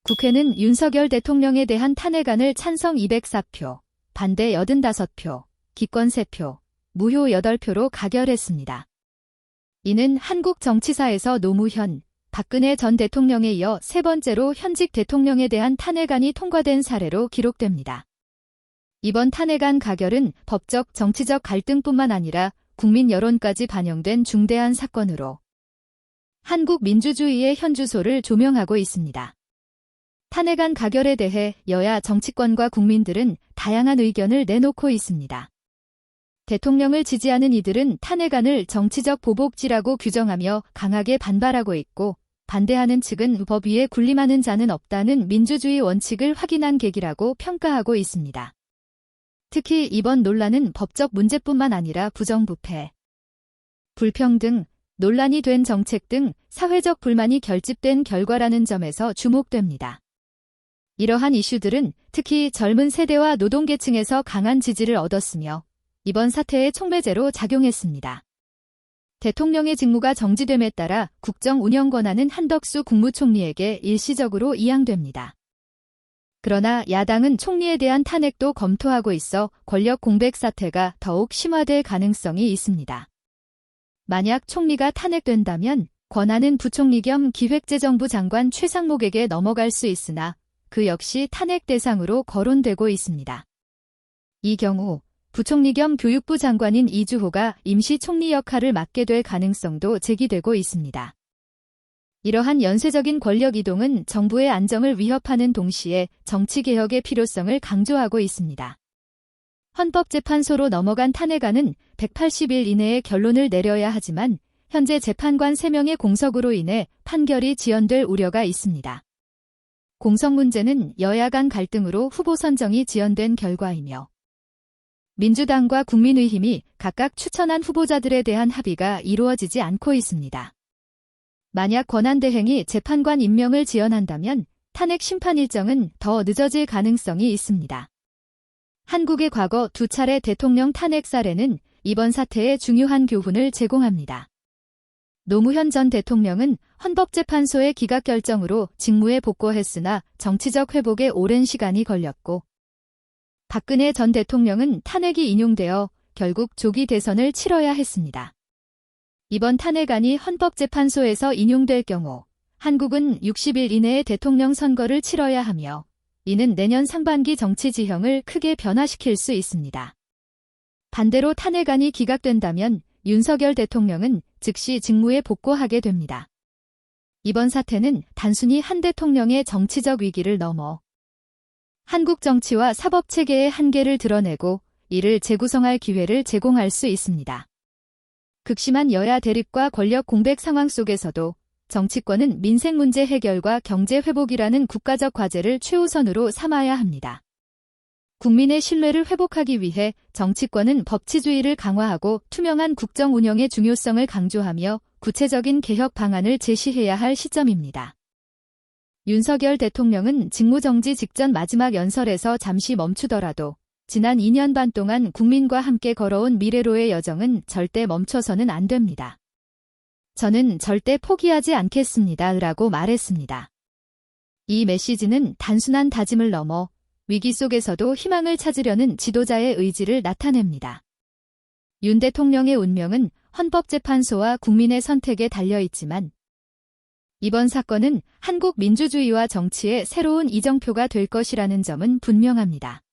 국회는 윤석열 대통령에 대한 탄핵안을 찬성 204표, 반대 85표, 기권 3표, 무효 8표로 가결했습니다. 이는 한국 정치사에서 노무현, 박근혜 전 대통령에 이어 세 번째로 현직 대통령에 대한 탄핵안이 통과된 사례로 기록됩니다. 이번 탄핵안 가결은 법적, 정치적 갈등뿐만 아니라 국민 여론까지 반영된 중대한 사건으로 한국 민주주의의 현주소를 조명하고 있습니다. 탄핵안 가결에 대해 여야 정치권과 국민들은 다양한 의견을 내놓고 있습니다. 대통령을 지지하는 이들은 탄핵안을 정치적 보복지라고 규정하며 강하게 반발하고 있고, 반대하는 측은 법 위에 군림하는 자는 없다는 민주주의 원칙을 확인한 계기라고 평가하고 있습니다. 특히 이번 논란은 법적 문제뿐만 아니라 부정부패, 불평등, 논란이 된 정책 등 사회적 불만이 결집된 결과라는 점에서 주목됩니다. 이러한 이슈들은 특히 젊은 세대와 노동계층에서 강한 지지를 얻었으며 이번 사태의 촉매제로 작용했습니다. 대통령의 직무가 정지됨에 따라 국정 운영 권한은 한덕수 국무총리에게 일시적으로 이양됩니다. 그러나 야당은 총리에 대한 탄핵도 검토하고 있어 권력 공백 사태가 더욱 심화될 가능성이 있습니다. 만약 총리가 탄핵된다면 권한은 부총리 겸 기획재정부 장관 최상목에게 넘어갈 수 있으나 그 역시 탄핵 대상으로 거론되고 있습니다. 이 경우 부총리 겸 교육부 장관인 이주호가 임시 총리 역할을 맡게 될 가능성도 제기되고 있습니다. 이러한 연쇄적인 권력 이동은 정부의 안정을 위협하는 동시에 정치개혁의 필요성을 강조하고 있습니다. 헌법재판소로 넘어간 탄핵안은 180일 이내에 결론을 내려야 하지만 현재 재판관 3명의 공석으로 인해 판결이 지연될 우려가 있습니다. 공석 문제는 여야 간 갈등으로 후보 선정이 지연된 결과이며 민주당과 국민의힘이 각각 추천한 후보자들에 대한 합의가 이루어지지 않고 있습니다. 만약 권한대행이 재판관 임명을 지연한다면 탄핵 심판 일정은 더 늦어질 가능성이 있습니다. 한국의 과거 2차례 대통령 탄핵 사례는 이번 사태의 중요한 교훈을 제공합니다. 노무현 전 대통령은 헌법재판소의 기각 결정으로 직무에 복귀했으나 정치적 회복에 오랜 시간이 걸렸고, 박근혜 전 대통령은 탄핵이 인용되어 결국 조기 대선을 치러야 했습니다. 이번 탄핵안이 헌법재판소에서 인용될 경우 한국은 60일 이내에 대통령 선거를 치러야 하며 이는 내년 상반기 정치 지형을 크게 변화시킬 수 있습니다. 반대로 탄핵안이 기각된다면 윤석열 대통령은 즉시 직무에 복귀하게 됩니다. 이번 사태는 단순히 한 대통령의 정치적 위기를 넘어 한국 정치와 사법체계의 한계를 드러내고 이를 재구성할 기회를 제공할 수 있습니다. 극심한 여야 대립과 권력 공백 상황 속에서도 정치권은 민생 문제 해결과 경제 회복이라는 국가적 과제를 최우선으로 삼아야 합니다. 국민의 신뢰를 회복하기 위해 정치권은 법치주의를 강화하고 투명한 국정 운영의 중요성을 강조하며 구체적인 개혁 방안을 제시해야 할 시점입니다. 윤석열 대통령은 직무정지 직전 마지막 연설에서 잠시 멈추더라도 지난 2년 반 동안 국민과 함께 걸어온 미래로의 여정은 절대 멈춰서는 안 됩니다. 저는 절대 포기하지 않겠습니다. 라고 말했습니다. 이 메시지는 단순한 다짐을 넘어 위기 속에서도 희망을 찾으려는 지도자의 의지를 나타냅니다. 윤 대통령의 운명은 헌법재판소와 국민의 선택에 달려있지만 이번 사건은 한국 민주주의와 정치의 새로운 이정표가 될 것이라는 점은 분명합니다.